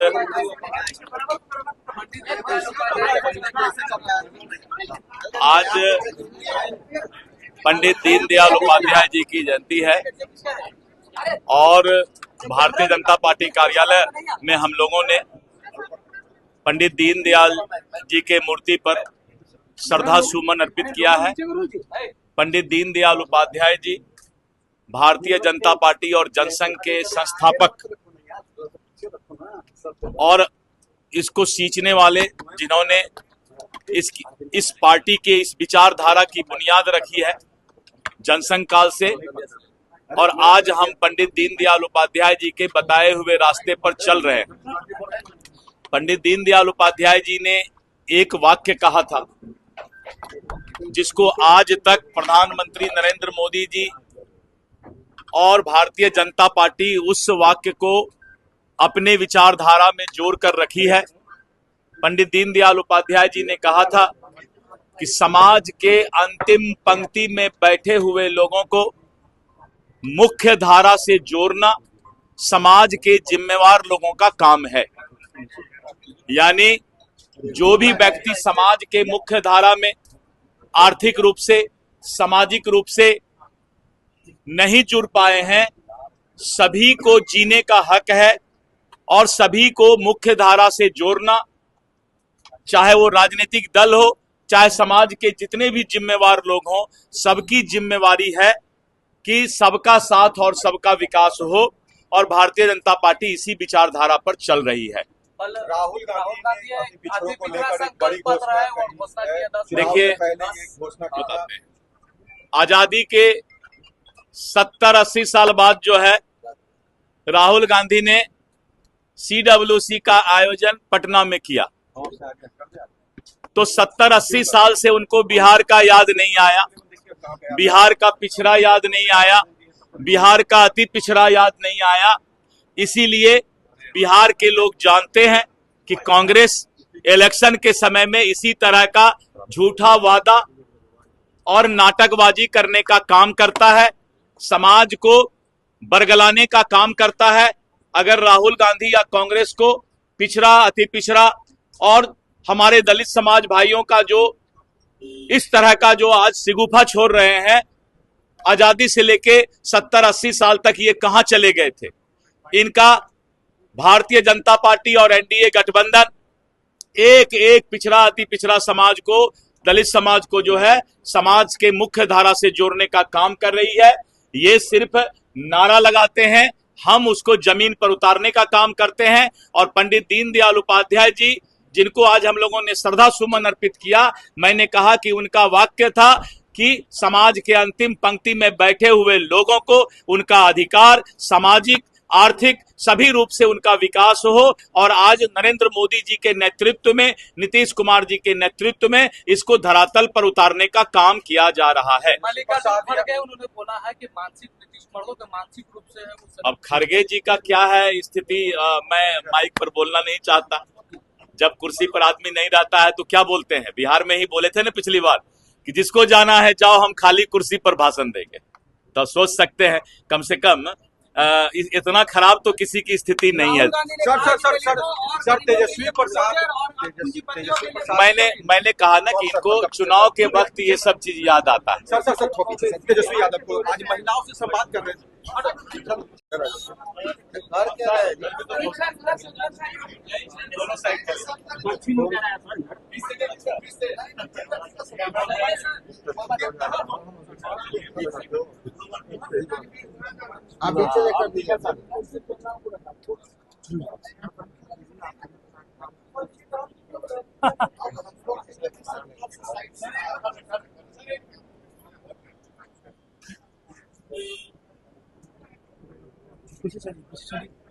आज पंडित दीनदयाल उपाध्याय जी की जयंती है और भारतीय जनता पार्टी कार्यालय में हम लोगों ने पंडित दीनदयाल जी के मूर्ति पर श्रद्धा सुमन अर्पित किया है। पंडित दीनदयाल उपाध्याय जी भारतीय जनता पार्टी और जनसंघ के संस्थापक और इसको सींचने वाले, जिन्होंने इस पार्टी के इस विचारधारा की बुनियाद रखी है जनसंघ काल से। और आज हम पंडित दीनदयाल उपाध्याय जी के बताए हुए रास्ते पर चल रहे हैं। पंडित दीनदयाल उपाध्याय जी ने एक वाक्य कहा था जिसको आज तक प्रधानमंत्री नरेंद्र मोदी जी और भारतीय जनता पार्टी उस वाक्य को अपने विचारधारा में जोड़ कर रखी है। पंडित दीनदयाल उपाध्याय जी ने कहा था कि समाज के अंतिम पंक्ति में बैठे हुए लोगों को मुख्य धारा से जोड़ना समाज के जिम्मेवार लोगों का काम है। यानी जो भी व्यक्ति समाज के मुख्य धारा में आर्थिक रूप से, सामाजिक रूप से नहीं जुड़ पाए हैं, सभी को जीने का हक है और सभी को मुख्य धारा से जोड़ना, चाहे वो राजनीतिक दल हो, चाहे समाज के जितने भी जिम्मेवार लोग हों, सबकी जिम्मेवारी है कि सबका साथ और सबका विकास हो। और भारतीय जनता पार्टी इसी विचारधारा पर चल रही है। राहुल गांधी पिछड़ों को लेकर एक बड़ी घोषणा देखिए, आजादी के 70-80 साल बाद जो है राहुल गांधी ने CWC का आयोजन पटना में किया, तो 70-80 साल से उनको बिहार का याद नहीं आया, बिहार का पिछड़ा याद नहीं आया, बिहार का अति पिछड़ा याद नहीं आया। इसीलिए बिहार के लोग जानते हैं कि कांग्रेस इलेक्शन के समय में इसी तरह का झूठा वादा और नाटकबाजी करने का काम करता है, समाज को बरगलाने का काम करता है। अगर राहुल गांधी या कांग्रेस को पिछड़ा, अति पिछड़ा और हमारे दलित समाज भाइयों का जो इस तरह का जो आज सिगुफा छोड़ रहे हैं, आजादी से लेके 70-80 साल तक ये कहां चले गए थे। इनका भारतीय जनता पार्टी और एनडीए गठबंधन एक एक पिछड़ा, अति पिछड़ा समाज को, दलित समाज को जो है समाज के मुख्य धारा से जोड़ने का काम कर रही है। ये सिर्फ नारा लगाते हैं, हम उसको जमीन पर उतारने का काम करते हैं। और पंडित दीनदयाल उपाध्याय जी, जिनको आज हम लोगों ने श्रद्धा सुमन अर्पित किया, मैंने कहा कि उनका वाक्य था कि समाज के अंतिम पंक्ति में बैठे हुए लोगों को उनका अधिकार, सामाजिक, आर्थिक सभी रूप से उनका विकास हो। और आज नरेंद्र मोदी जी के नेतृत्व में, नीतीश कुमार जी के नेतृत्व में इसको धरातल पर उतारने का काम किया जा रहा है। उन्होंने बोला है कि मानसिक नीतीश मर्दों के मानसिक रूप से है। अब खड़गे जी का क्या है स्थिति, मैं माइक पर बोलना नहीं चाहता। जब कुर्सी पर आदमी नहीं रहता है तो क्या बोलते हैं। बिहार में ही बोले थे ना पिछली बार कि जिसको जाना है जाओ, हम खाली कुर्सी पर भाषण देंगे। तो सोच सकते हैं, कम से कम इतना खराब तो किसी की स्थिति नहीं है। सर तेजस्वी प्रसाद, मैंने कहा ना कि इनको चुनाव के वक्त ये सब चीज याद आता है। सर तेजस्वी यादव को आज महिलाओं से संवाद कर रहे थे। दोनों साइड आप पीछे लेकर दीजिए सर। पीछे चलिए।